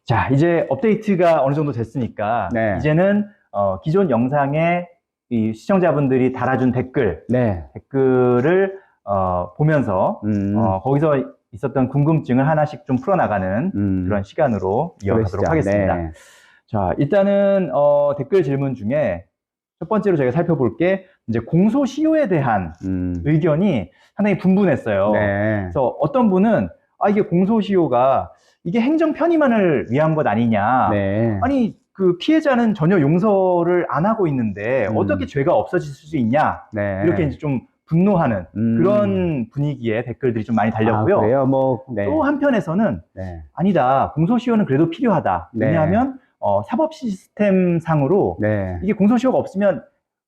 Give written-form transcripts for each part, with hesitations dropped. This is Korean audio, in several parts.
자, 이제 업데이트가 어느 정도 됐으니까 네. 이제는 기존 영상에 이 시청자분들이 달아준 네. 댓글을 보면서 거기서 있었던 궁금증을 하나씩 좀 풀어나가는 그런 시간으로 이어가도록 그러시죠. 하겠습니다. 네. 자, 일단은 댓글 질문 중에 첫 번째로 저희가 살펴볼 게 이제 공소시효에 대한 의견이 상당히 분분했어요. 네. 그래서 어떤 분은 이게 공소시효가 이게 행정 편의만을 위한 것 아니냐. 네. 아니 그 피해자는 전혀 용서를 안 하고 있는데 어떻게 죄가 없어질 수 있냐. 네. 이렇게 이제 좀 분노하는 그런 분위기의 댓글들이 좀 많이 달렸고요. 그래요? 네. 또 한편에서는 네. 아니다. 공소시효는 그래도 필요하다. 네. 왜냐하면 사법 시스템 상으로 네. 이게 공소시효가 없으면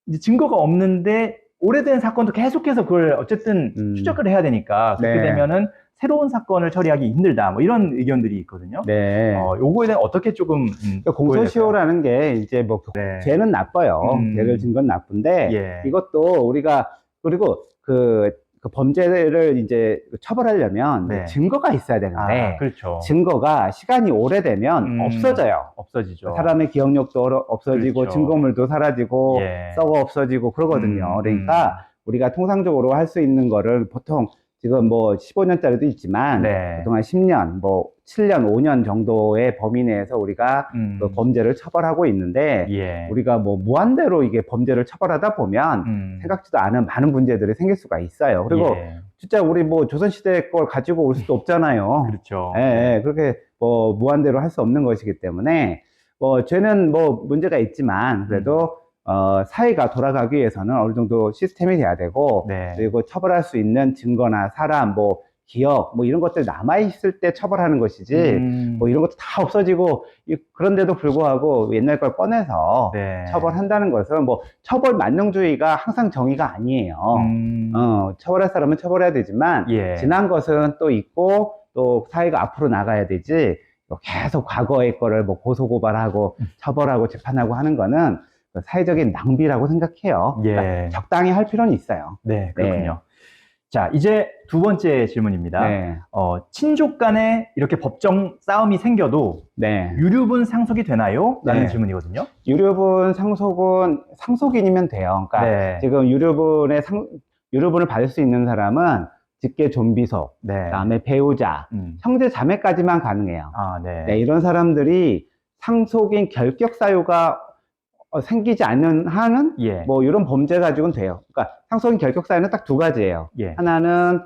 이제 증거가 없는데 오래된 사건도 계속해서 그걸 어쨌든 추적을 해야 되니까 그렇게 네. 되면은 새로운 사건을 처리하기 힘들다. 뭐 이런 의견들이 있거든요. 네. 요거에 대해 어떻게 조금 그러니까 공소시효라는 게 이제 뭐 네. 죄는 나빠요. 죄를 진 건 나쁜데 예. 이것도 우리가 그리고 그 범죄를 이제 처벌하려면 네. 증거가 있어야 되는데 그렇죠. 증거가 시간이 오래되면 없어져요. 없어지죠. 사람의 기억력도 없어지고 그렇죠. 증거물도 사라지고 예. 썩어 없어지고 그러거든요. 그러니까 우리가 통상적으로 할 수 있는 거를 보통 지금 뭐 15년짜리도 있지만 네. 그동안 10년, 뭐 7년, 5년 정도의 범위 내에서 우리가 그 범죄를 처벌하고 있는데 예. 우리가 뭐 무한대로 이게 범죄를 처벌하다 보면 생각지도 않은 많은 문제들이 생길 수가 있어요. 그리고 예. 진짜 우리 뭐 조선시대 걸 가지고 올 수도 없잖아요. 그렇죠. 예, 예, 그렇게 뭐 무한대로 할 수 없는 것이기 때문에 뭐 죄는 뭐 문제가 있지만 그래도 사회가 돌아가기 위해서는 어느 정도 시스템이 돼야 되고, 네. 그리고 처벌할 수 있는 증거나 사람, 뭐, 기억, 뭐 이런 것들 남아있을 때 처벌하는 것이지, 뭐 이런 것도 다 없어지고, 그런데도 불구하고 옛날 걸 꺼내서 네. 처벌한다는 것은 뭐, 처벌 만능주의가 항상 정의가 아니에요. 처벌할 사람은 처벌해야 되지만, 예. 지난 것은 또 있고, 또 사회가 앞으로 나가야 되지, 계속 과거의 거를 뭐 고소고발하고, 처벌하고 재판하고 하는 거는, 사회적인 낭비라고 생각해요. 예. 그러니까 적당히 할 필요는 있어요. 네, 그렇군요. 자, 이제 두 번째 질문입니다. 네. 친족 간에 이렇게 법정 싸움이 생겨도 네. 유류분 상속이 되나요? 라는 네. 질문이거든요. 유류분 상속은 상속인이면 돼요. 그러니까 네. 지금 유류분을 받을 수 있는 사람은 직계 존비속, 네. 그다음에 배우자, 형제 자매까지만 가능해요. 네. 네, 이런 사람들이 상속인 결격 사유가 생기지 않는 한은 예. 뭐 이런 범죄 가지고는 돼요. 그러니까 상속인 결격 사유는 딱 두 가지예요. 예. 하나는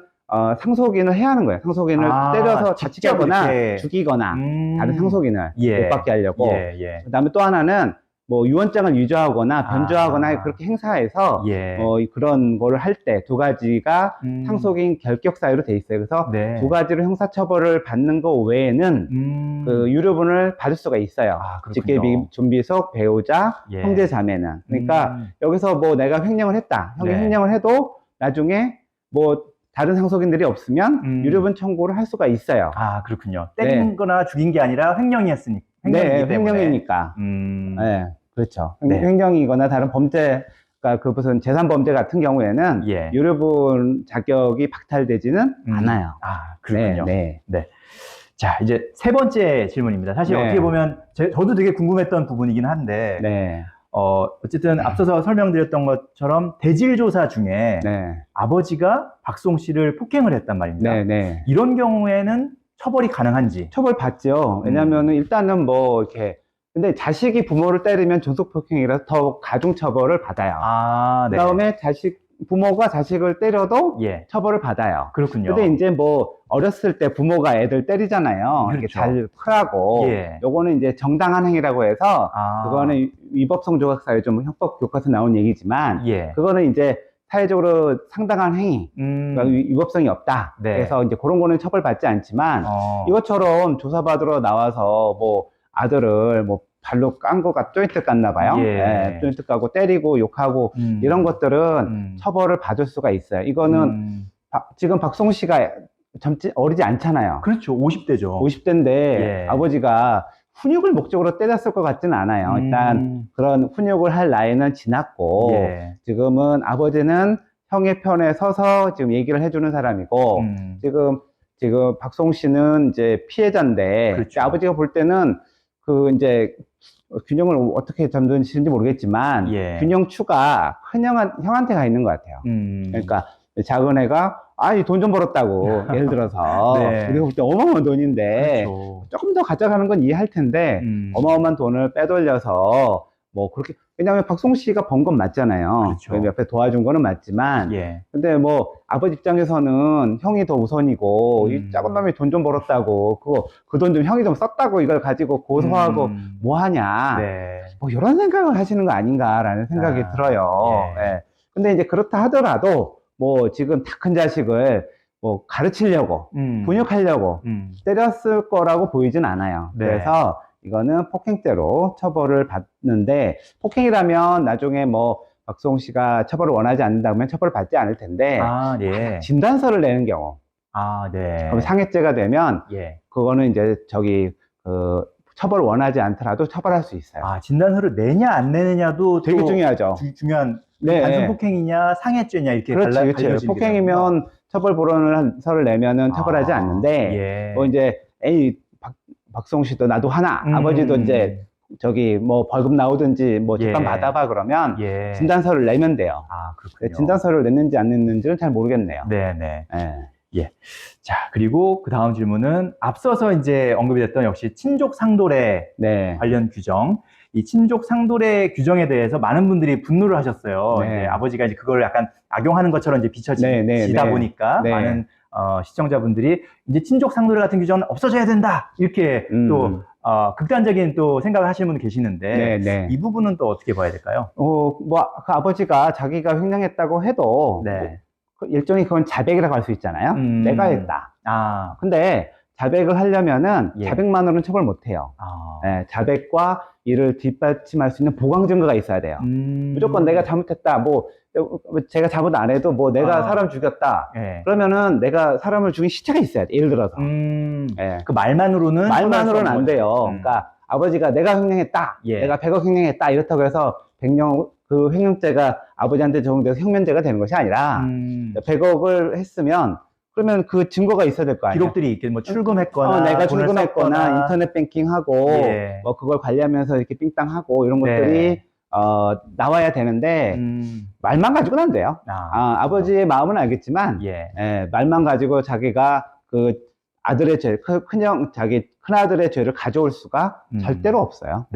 상속인을 해야 하는 거예요. 상속인을 때려서 다치게 하거나 이렇게... 죽이거나 다른 상속인을 예. 못 받게 하려고. 예. 그다음에 또 하나는 뭐 유언장을 위조하거나 변조하거나 그렇게 행사해서 예. 그런 거를 할 때 두 가지가 상속인 결격 사유로 돼 있어요. 그래서 네. 두 가지로 형사처벌을 받는 거 외에는 그 유류분을 받을 수가 있어요. 직계 존비속, 배우자, 예. 형제 자매는. 그러니까 여기서 뭐 내가 횡령을 했다. 형이 네. 횡령을 해도 나중에 뭐 다른 상속인들이 없으면 유류분 청구를 할 수가 있어요. 그렇군요. 때린 거나 죽인 게 아니라 횡령이었으니까. 네, 횡령이니까. 네, 그렇죠. 네. 횡령이거나 다른 범죄, 그러니까 그 무슨 재산범죄 같은 경우에는 예. 유류분 자격이 박탈되지는 않아요. 그렇군요. 네. 자, 이제 세 번째 질문입니다. 사실 네. 어떻게 보면 저도 되게 궁금했던 부분이긴 한데, 네. 어쨌든 앞서서 설명드렸던 것처럼 대질조사 중에 아버지가 박송 씨를 폭행을 했단 말입니다. 이런 경우에는 처벌이 가능한지? 처벌 받죠. 왜냐면은 일단은 뭐 이렇게 근데 자식이 부모를 때리면 존속폭행이라서 더 가중처벌을 받아요. 네. 그다음에 부모가 자식을 때려도 예. 처벌을 받아요. 그렇군요. 근데 이제 뭐 어렸을 때 부모가 애들 때리잖아요. 그렇죠. 이렇게 잘 크라고. 예. 요거는 이제 정당한 행위라고 해서 그거는 위법성 조각사유 좀 형법 교과서 나온 얘기지만 그거는 이제 사회적으로 상당한 행위, 그러니까 위법성이 없다. 그래서 이제 그런 거는 처벌받지 않지만 이것처럼 조사받으러 나와서 뭐 아들을 뭐 발로 깐 거가 조인트 깠나 봐요. 조인트 까고 때리고 욕하고 이런 것들은 처벌을 받을 수가 있어요. 이거는 지금 박송 씨가 어리지 않잖아요. 그렇죠. 50대죠. 50대인데 아버지가 훈육을 목적으로 때렸을 것 같지는 않아요. 일단 그런 훈육을 할 나이는 지났고 지금은 아버지는 형의 편에 서서 지금 얘기를 해주는 사람이고 지금 지금 박송 씨는 이제 피해자인데, 그렇죠. 아버지가 볼 때는 그 이제 균형을 어떻게 잡는지 모르겠지만, 균형추가 큰 형한테 가 있는 것 같아요. 그러니까 작은 애가 이 돈 좀 벌었다고 예를 들어서 우리가 볼 때 어마어마한 돈인데 그렇죠. 조금 더 가져가는 건 이해할 텐데 어마어마한 돈을 빼돌려서 뭐 그렇게, 왜냐하면 박송 씨가 번 건 맞잖아요. 그렇죠. 옆에 도와준 거는 맞지만 근데 뭐 아버지 입장에서는 형이 더 우선이고 이 작은 놈이 돈 좀 벌었다고 그 돈 좀 형이 좀 썼다고 이걸 가지고 고소하고 뭐 하냐 뭐 이런 생각을 하시는 거 아닌가라는 생각이 들어요. 근데 이제 그렇다 하더라도 뭐 지금 다 큰 자식을 뭐 가르치려고 훈육하려고 때렸을 거라고 보이진 않아요. 그래서 이거는 폭행죄로 처벌을 받는데, 폭행이라면 나중에 뭐 박송 씨가 처벌을 원하지 않는다면 처벌을 받지 않을 텐데 진단서를 내는 경우 그럼 상해죄가 되면 그거는 이제 처벌을 원하지 않더라도 처벌할 수 있어요. 진단서를 내냐 안 내느냐도 되게 중요하죠. 중요한 단순 폭행이냐 상해죄냐 이렇게 그렇지. 폭행이면 처벌 불원서를 내면은 처벌하지 않는데 뭐 이제 박송 씨도 나도 하나, 아버지도 이제 뭐 벌금 나오든지 뭐 재판 받아봐 그러면 진단서를 내면 돼요. 그렇군요. 진단서를 냈는지 안 냈는지는 잘 모르겠네요. 자, 그리고 그 다음 질문은 앞서서 이제 언급이 됐던 역시 친족 상도례 관련 규정. 이 친족 상도례 규정에 대해서 많은 분들이 분노를 하셨어요. 이제 아버지가 이제 그걸 약간 악용하는 것처럼 이제 비춰지다 보니까 많은 시청자분들이 이제 친족 상도례 같은 규정은 없어져야 된다 이렇게 또 극단적인 또 생각을 하시는 분 계시는데 이 부분은 또 어떻게 봐야 될까요? 뭐 그 아버지가 자기가 횡령했다고 해도 일종의 그건 자백이라고 할 수 있잖아요. 내가 했다. 근데 자백을 하려면은 자백만으로는 처벌 못해요. 자백과 이를 뒷받침할 수 있는 보강 증거가 있어야 돼요. 무조건 내가 잘못했다. 뭐 제가 잘못 안 해도 뭐 내가 사람 죽였다. 그러면은 내가 사람을 죽인 시체가 있어야 돼. 예를 들어서. 그 말만으로는 안 돼요. 그러니까 아버지가 내가 횡령했다. 내가 100억 횡령했다. 이렇다고 해서 그 횡령죄가 아버지한테 적용돼서 형면죄가 되는 것이 아니라 100억을 했으면 그러면 그 증거가 있어야 될 거 아니에요. 기록들이 있겠, 뭐 출금했거나, 내가 출금했거나, 인터넷 뱅킹하고, 뭐 그걸 관리하면서 이렇게 삥땅하고 이런 것들이 나와야 되는데 말만 가지고는 안 돼요. 아버지의 마음은 알겠지만 말만 가지고 자기가 그 아들의 죄, 자기 큰아들의 죄를 가져올 수가 절대로 없어요.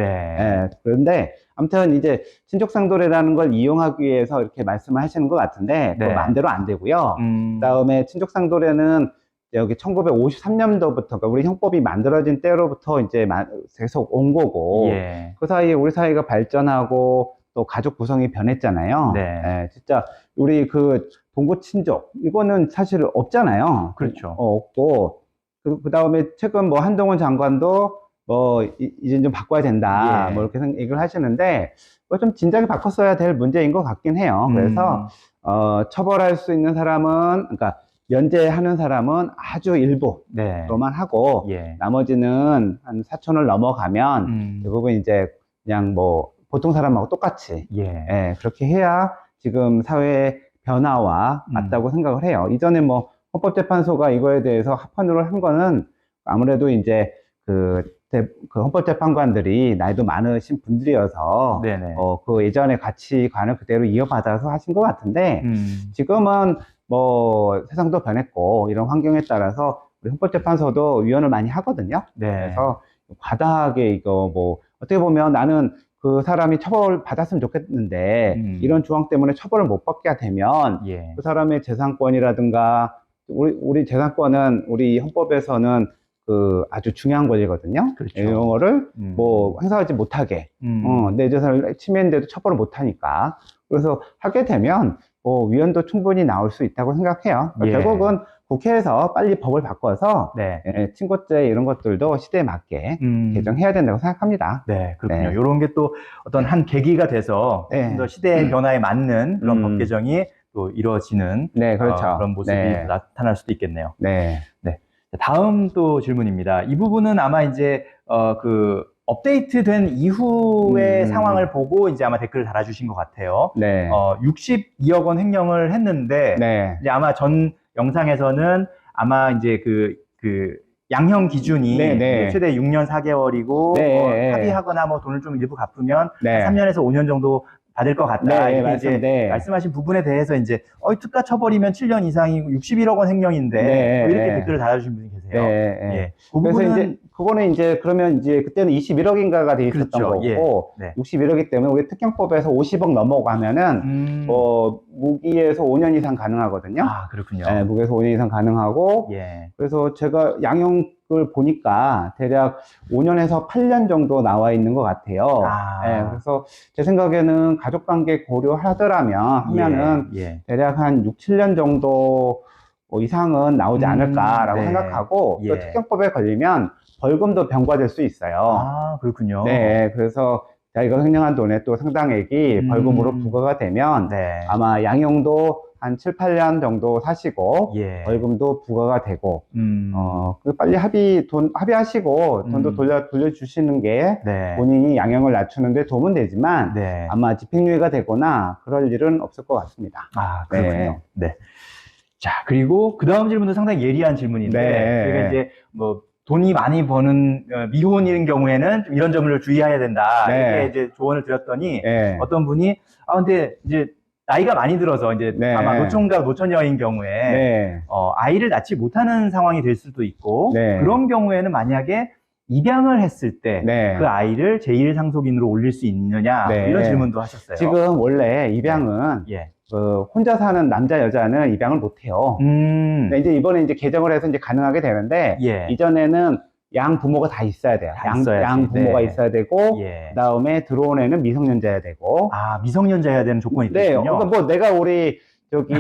그런데 아무튼 이제 친족상도례라는 걸 이용하기 위해서 이렇게 말씀을 하시는 것 같은데 그 마음대로 안 되고요. 그다음에 친족상도례는 여기 1953년도부터 그러니까 우리 형법이 만들어진 때로부터 이제 계속 온 거고 그 사이에 우리 사회가 발전하고 또 가족 구성이 변했잖아요. 진짜 우리 그 동거 친족 이거는 사실 없잖아요. 그렇죠. 없고 그 다음에 최근 뭐 한동훈 장관도 뭐 이제 좀 바꿔야 된다 뭐 이렇게 얘기를 하시는데 뭐 좀 진작에 바꿨어야 될 문제인 것 같긴 해요. 그래서 처벌할 수 있는 사람은 그러니까 면제하는 사람은 아주 일부로만 하고 나머지는 한 4천을 넘어가면 대부분 이제 그냥 뭐 보통 사람하고 똑같이 그렇게 해야 지금 사회 변화와 맞다고 생각을 해요. 이전에 뭐 헌법재판소가 이거에 대해서 합헌으로 한 거는 아무래도 이제 그 헌법재판관들이 나이도 많으신 분들이어서 그 예전의 가치관을 그대로 이어받아서 하신 것 같은데 지금은 뭐 세상도 변했고 이런 환경에 따라서 우리 헌법재판소도 위원을 많이 하거든요. 그래서 과다하게 이거 뭐 어떻게 보면 나는 그 사람이 처벌 받았으면 좋겠는데 이런 조항 때문에 처벌을 못 받게 되면 그 사람의 재산권이라든가 우리 재산권은 우리 헌법에서는 그 아주 중요한 권리거든요. 이런 거를 뭐 행사하지 못하게 내 재산을 침해했는데도 처벌을 못하니까 그래서 하게 되면 뭐 위헌도 충분히 나올 수 있다고 생각해요. 결국은 국회에서 빨리 법을 바꿔서 친고죄 이런 것들도 시대에 맞게 개정해야 된다고 생각합니다. 그렇군요. 이런 게 또 어떤 한 계기가 돼서 좀 더 시대의 변화에 맞는 그런 법 개정이 또 이루어지는 그런 모습이 나타날 수도 있겠네요. 다음 또 질문입니다. 이 부분은 아마 이제 그 업데이트된 이후의 상황을 보고 이제 아마 댓글을 달아주신 것 같아요. 62억 원 횡령을 했는데 이제 아마 전 영상에서는 아마 이제 그 그 양형 기준이 네네. 최대 6년 4개월이고 네. 합의하거나 뭐 돈을 좀 일부 갚으면 네. 3년에서 5년 정도 받을 것 같다. 네, 이렇게 이제 네. 말씀하신 부분에 대해서 이제 특가 쳐버리면 7년 이상이고 61억 원 횡령인데 네. 이렇게 댓글을 달아주신 분이 계세요. 네. 예. 그래서 이제 그거는 이제 그러면 이제 그때는 21억인가가 돼 있었던 그렇죠. 거고 예. 네. 61억이기 때문에 우리 특경법에서 50억 넘어가면은 무기에서 5년 이상 가능하거든요. 아, 그렇군요. 네, 무기에서 5년 이상 가능하고 그래서 제가 양형을 보니까 대략 5년에서 8년 정도 나와 있는 것 같아요. 네, 그래서 제 생각에는 가족관계 고려하면은 대략 한 6, 7년 정도 이상은 나오지 않을까라고 생각하고 또 특경법에 걸리면 벌금도 병과될 수 있어요. 아, 그렇군요. 네, 그래서 자기가 횡령한 돈의 또 상당액이 벌금으로 부과가 되면 아마 양형도 한 7, 8년 정도 사시고 벌금도 부과가 되고 빨리 합의하시고 돈도 돌려주시는 게 본인이 양형을 낮추는데 도움은 되지만 아마 집행유예가 되거나 그럴 일은 없을 것 같습니다. 아, 그렇군요. 네. 자, 그리고 그 다음 질문도 상당히 예리한 질문인데 저희가 이제 뭐 돈이 많이 버는 미혼인 경우에는 좀 이런 점을 주의해야 된다. 이렇게 이제 조언을 드렸더니 어떤 분이 근데 이제 나이가 많이 들어서 이제 아마 노총각 노처녀인 경우에 아이를 낳지 못하는 상황이 될 수도 있고 그런 경우에는 만약에 입양을 했을 때 그 아이를 제1상속인으로 올릴 수 있느냐 이런 질문도 하셨어요. 지금 원래 입양은 혼자 사는 남자 여자는 입양을 못해요. 이제 이번에 이제 개정을 해서 이제 가능하게 되는데 이전에는 양 부모가 다 있어야 돼요. 양 부모가 있어야 되고 그다음에 들어온 애는 미성년자여야 되고. 아, 미성년자여야 되는 조건이 있군요. 그러니까 뭐 내가 우리 저기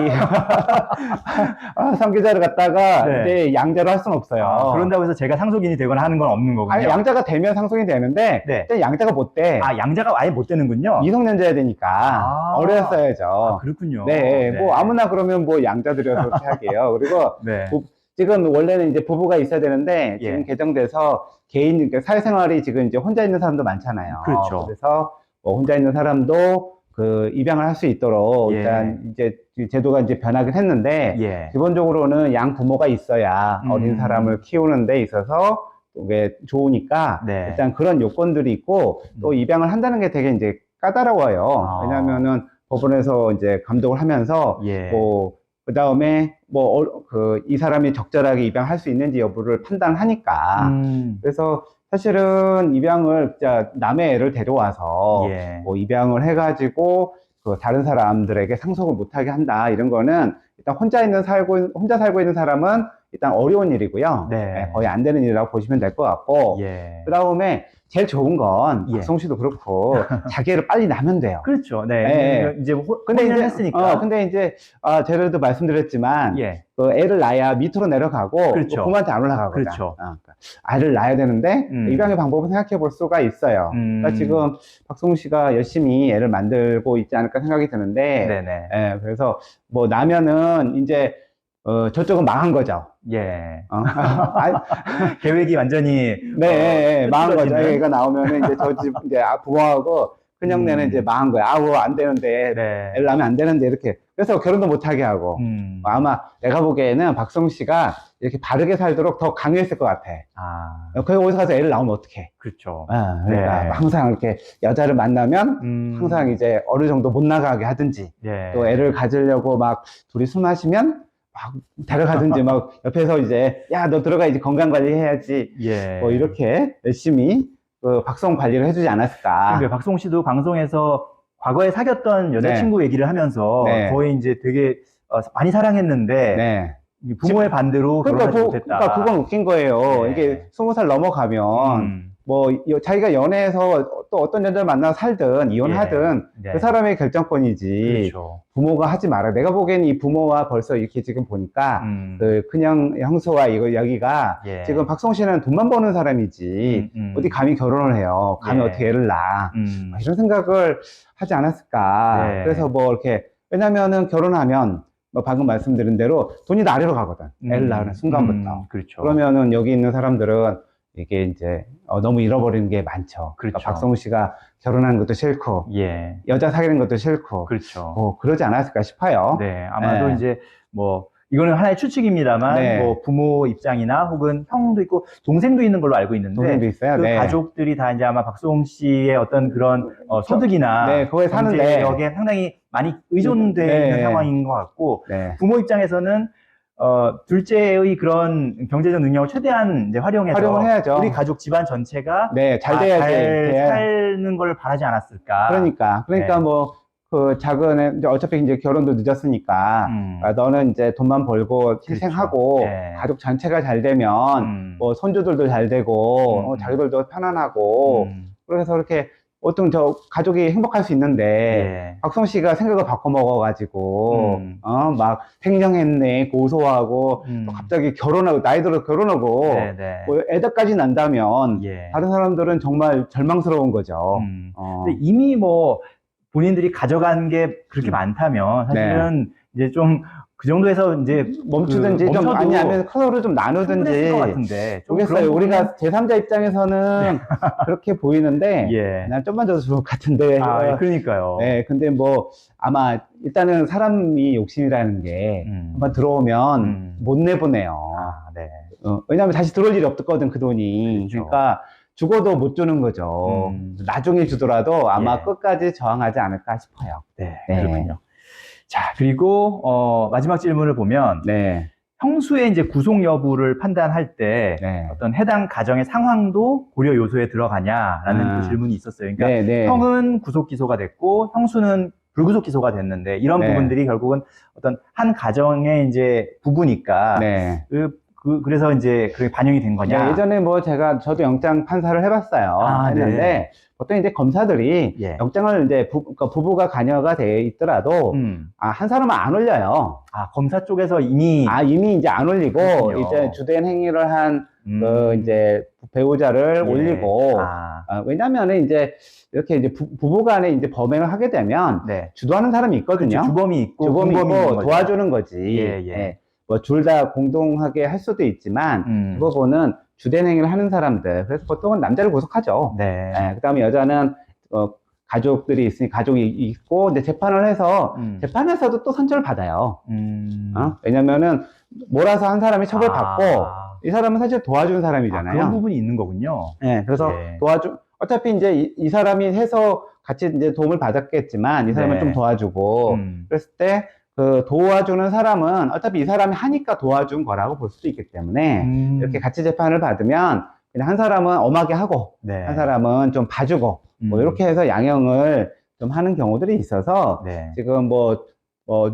성교자를 갖다가 이제 양자로 할 수는 없어요. 그런다고 해서 제가 상속인이 되거나 하는 건 없는 거군요. 아니, 양자가 되면 상속인이 되는데 양자가 못 돼. 아, 양자가 아예 못 되는군요. 미성년자여야 되니까 어렸어야죠. 아, 그렇군요. 뭐 아무나 그러면 뭐 양자 들여서 그렇게 할게요. 그리고 지금 원래는 이제 부부가 있어야 되는데 지금 개정돼서 개인 그러니까 사회생활이 지금 이제 혼자 있는 사람도 많잖아요. 그렇죠. 그래서 혼자 있는 사람도 그 입양을 할 수 있도록 일단 이제 제도가 이제 변하긴 했는데 기본적으로는 양 부모가 있어야 어린 사람을 키우는 데 있어서 그게 좋으니까 일단 그런 요건들이 있고 또 입양을 한다는 게 되게 이제 까다로워요. 왜냐면은 법원에서 이제 감독을 하면서 그 다음에 이 사람이 적절하게 입양할 수 있는지 여부를 판단하니까 그래서 사실은 입양을 남의 애를 데려와서 입양을 해가지고 다른 사람들에게 상속을 못하게 한다 이런 거는 일단 혼자 살고 있는 사람은 일단 어려운 일이고요. 거의 안 되는 일이라고 보시면 될 것 같고 그 다음에 제일 좋은 건 박성 씨도 그렇고 자기 애를 빨리 낳으면 돼요. 그렇죠. 이제 근데 이제 했으니까. 근데 이제 제가도 말씀드렸지만 그 애를 낳아야 밑으로 내려가고 부모한테 안 올라가거든. 그러니까 아이를 낳아야 되는데 입양의 방법을 생각해 볼 수가 있어요. 그러니까 지금 박성 씨가 열심히 애를 만들고 있지 않을까 생각이 드는데 그래서 뭐 낳으면은 이제 저쪽은 망한 거죠. 계획이 완전히 망한 거죠. 애가 나오면은 이제 저 집 이제 부모하고 큰형네는 이제 망한 거야. 안 되는데 애를 낳으면 안 되는데 이렇게 그래서 결혼도 못 하게 하고 아마 내가 보기에는 박성 씨가 이렇게 바르게 살도록 더 강요했을 것 같아. 거기 어디서 가서 애를 낳으면 어떡해. 그렇죠. 그러니까 항상 이렇게 여자를 만나면 항상 이제 어느 정도 못 나가게 하든지 또 애를 가지려고 막 둘이 술 마시면 막 데려가든지 막 옆에서 이제 야 너 들어가야지 건강 관리해야지 뭐 이렇게 열심히 그 박성 관리를 해주지 않았을까. 근데 박성 씨도 방송에서 과거에 사귀었던 여자친구 얘기를 하면서 거의 이제 되게 많이 사랑했는데 부모의 반대로 결혼하지 못했다. 그러니까 그건 웃긴 거예요. 이게 20살 넘어가면 뭐 자기가 연애해서 또 어떤 여자를 만나서 살든 이혼하든 그 사람의 결정권이지 부모가 하지 마라. 내가 보기엔 이 부모와 벌써 이렇게 지금 보니까 그 그냥 형수와 여기가 지금 박성 씨는 돈만 버는 사람이지 어디 감히 결혼을 해요. 감히 어떻게 애를 낳아. 이런 생각을 하지 않았을까. 그래서 뭐 이렇게 왜냐면은 결혼하면 뭐 방금 말씀드린 대로 돈이 나래로 가거든. 애를 낳는 순간부터. 그러면은 여기 있는 사람들은 이게 이제 너무 잃어버리는 게 많죠. 그러니까 박성우 씨가 결혼하는 것도 싫고 여자 사귀는 것도 싫고 그러지 않았을까 싶어요. 아마도 이제 뭐 이거는 하나의 추측입니다만 네. 뭐 부모 입장이나 혹은 형도 있고 동생도 있는 걸로 알고 있는데 동생도 있어요. 그 네. 가족들이 다 이제 아마 박수홍 씨의 어떤 그런 소득이나 네, 그거에 사는데 경제력에 상당히 많이 의존되어 네. 있는 상황인 것 같고 네. 부모 입장에서는 둘째의 그런 경제적 능력을 최대한 이제 활용을 해야죠. 우리 가족 집안 전체가 네, 잘 돼야지. 잘 사는 걸 바라지 않았을까. 그러니까 네. 뭐 그 작은 애, 이제 어차피 이제 결혼도 늦었으니까 너는 이제 돈만 벌고 희생하고 그렇죠. 네. 가족 전체가 잘 되면 뭐 손주들도 잘 되고 자기들도 편안하고 그래서 이렇게 보통 저 가족이 행복할 수 있는데 박성 씨가 생각을 바꿔 먹어가지고 막 횡령했네 고소하고 또 갑자기 결혼하고 나이 들어 결혼하고 뭐 애들까지 난다면 다른 사람들은 정말 절망스러운 거죠. 근데 이미 뭐 본인들이 가져간 게 그렇게 많다면 사실은 이제 좀 그 정도에서 이제 멈추든지 좀 아니면 서로 좀 나누든지 것 같은데 모르겠어요. 우리가 제3자 입장에서는 그렇게 보이는데 난 좀만 더 좋을 것 같은데. 그러니까요. 네, 근데 뭐 아마 일단은 사람이 욕심이라는 게 한번 들어오면 못 내보내요. 네. 왜냐하면 다시 들어올 일이 없거든 그 돈이. 그렇죠. 그러니까 죽어도 못 주는 거죠. 나중에 주더라도 아마 끝까지 저항하지 않을까 싶어요. 네, 그렇군요. 자, 그리고 마지막 질문을 보면 형수의 이제 구속 여부를 판단할 때 어떤 해당 가정의 상황도 고려 요소에 들어가냐라는 그 질문이 있었어요. 그러니까 형은 구속 기소가 됐고 형수는 불구속 기소가 됐는데 이런 부분들이 결국은 어떤 한 가정의 이제 부부니까 그래서 이제 그게 반영이 된 거냐? 예전에 뭐 저도 영장 판사를 해봤어요. 했는데 보통 이제 검사들이 영장을 이제 그러니까 부부가 관여가 돼 있더라도 한 사람은 안 올려요. 검사 쪽에서 이미 이제 안 올리고 그렇군요. 이제 주된 행위를 한 이제 배우자를 올리고 왜냐면은 이제 이렇게 이제 부부간에 이제 범행을 하게 되면 주도하는 사람이 있거든요. 그렇죠. 주범이 있고 도와주는 거지. 뭐 둘 다 공동하게 할 수도 있지만 그 부분은 주된 행위를 하는 사람들 그래서 보통은 남자를 구속하죠. 그다음에 여자는 가족들이 있으니 가족이 있고 이제 재판을 해서 재판에서도 또 선처를 받아요. 왜냐면은 몰아서 한 사람이 처벌받고 이 사람은 사실 도와준 사람이잖아요. 그런 부분이 있는 거군요. 그래서 어차피 이제 이 사람이 해서 같이 이제 도움을 받았겠지만 이 사람은 좀 도와주고 그랬을 때 그 도와주는 사람은 어차피 이 사람이 하니까 도와준 거라고 볼 수도 있기 때문에 이렇게 같이 재판을 받으면 그냥 한 사람은 엄하게 하고 한 사람은 좀 봐주고 뭐 이렇게 해서 양형을 좀 하는 경우들이 있어서 지금 뭐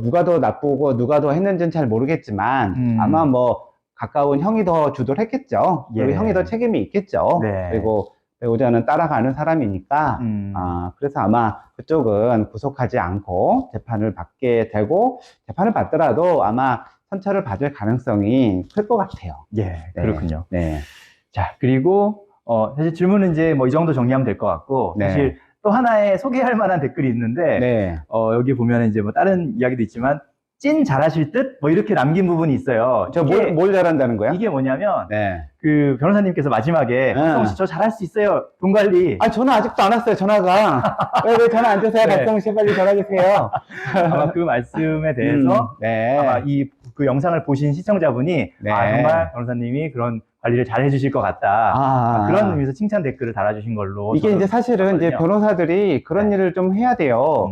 누가 더 나쁘고 누가 더 했는지는 잘 모르겠지만 아마 뭐 가까운 형이 더 주도를 했겠죠. 그리고 형이 더 책임이 있겠죠. 그리고 배우자는 따라가는 사람이니까 그래서 아마 그쪽은 구속하지 않고 재판을 받게 되고 재판을 받더라도 아마 선처를 받을 가능성이 클 것 같아요. 그렇군요. 자, 그리고 사실 질문은 이제 뭐 이 정도 정리하면 될 것 같고 사실 또 하나의 소개할 만한 댓글이 있는데 여기 보면 이제 뭐 다른 이야기도 있지만 찐 잘하실 듯? 뭐 이렇게 남긴 부분이 있어요. 뭘 잘한다는 거야? 이게 뭐냐면 그 변호사님께서 마지막에 박성 씨 저 잘할 수 있어요. 돈 관리. 전화 아직도 안 왔어요. 전화가. 왜 전화 안 주세요? 박성 씨 빨리 전화 주세요. 아마 그 말씀에 대해서 아마 그 영상을 보신 시청자분이 정말 변호사님이 그런 관리를 잘 해주실 것 같다. 그런 의미에서 칭찬 댓글을 달아주신 걸로. 이게 이제 사실은 이제 변호사들이 그런 일을 좀 해야 돼요.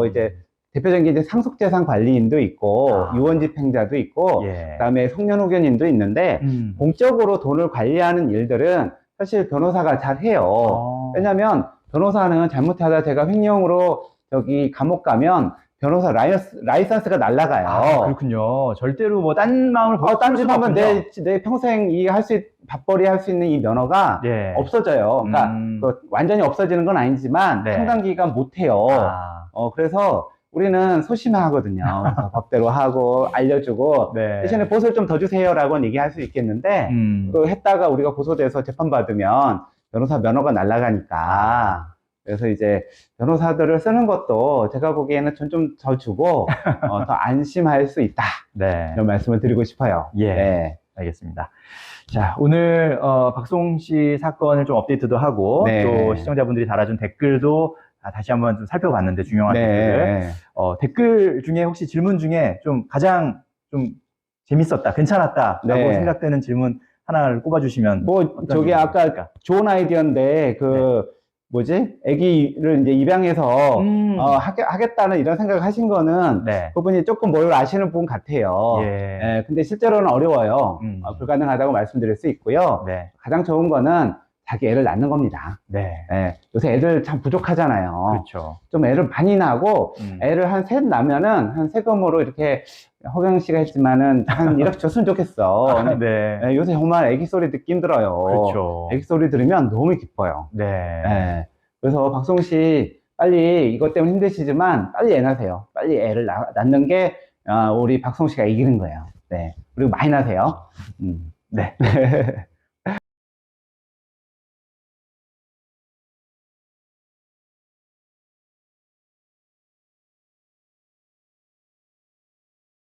이제 대표적인 게 이제 상속재산 관리인도 있고 유언집행자도 있고 그다음에 송년후견인도 있는데 공적으로 돈을 관리하는 일들은 사실 변호사가 잘 해요. 왜냐하면 변호사는 잘못하다 제가 횡령으로 저기 감옥 가면 변호사 라이선스가 날라가요. 그렇군요. 절대로 뭐 딴 마음을 딴 집 하면 내 평생 밥벌이 할 수 있는 이 면허가 없어져요. 그러니까 완전히 없어지는 건 아니지만 상당 기간 못 해요. 그래서 우리는 소심하거든요. 그래서 법대로 하고 알려주고 대신에 보수를 좀 더 주세요라고는 얘기할 수 있겠는데 또 했다가 우리가 고소돼서 재판받으면 변호사 면허가 날아가니까 그래서 이제 변호사들을 쓰는 것도 제가 보기에는 좀 더 주고 더 안심할 수 있다. 이런 말씀을 드리고 싶어요. 알겠습니다. 자, 오늘 박송 씨 사건을 좀 업데이트도 하고 또 시청자분들이 달아준 댓글도 다시 한번 좀 살펴봤는데 중요한 댓글을 댓글 중에 혹시 질문 중에 좀 가장 좀 재밌었다, 괜찮았다라고 네. 생각되는 질문 하나를 꼽아주시면. 저기 아까 좋은 아이디어인데, 뭐지? 아기를 이제 입양해서, 하겠다는 이런 생각을 하신 거는, 네. 그분이 조금 뭘 아시는 분 같아요. 예. 근데 실제로는 어려워요. 불가능하다고 말씀드릴 수 있고요. 네. 가장 좋은 거는 자기 애를 낳는 겁니다. 네. 요새 애들 참 부족하잖아요. 그렇죠. 좀 애를 많이 낳고, 애를 한 셋 낳으면은, 한 세금으로 이렇게, 허경 씨가 했지만은, 한 1억 줬으면 좋겠어. 네. 요새 정말 애기 소리 듣기 힘들어요. 그렇죠. 애기 소리 들으면 너무 기뻐요. 네. 그래서 박송 씨, 빨리 이것 때문에 힘드시지만, 빨리 애 낳으세요. 빨리 애를 낳는 게, 우리 박송 씨가 이기는 거예요. 네. 그리고 많이 낳으세요. 네.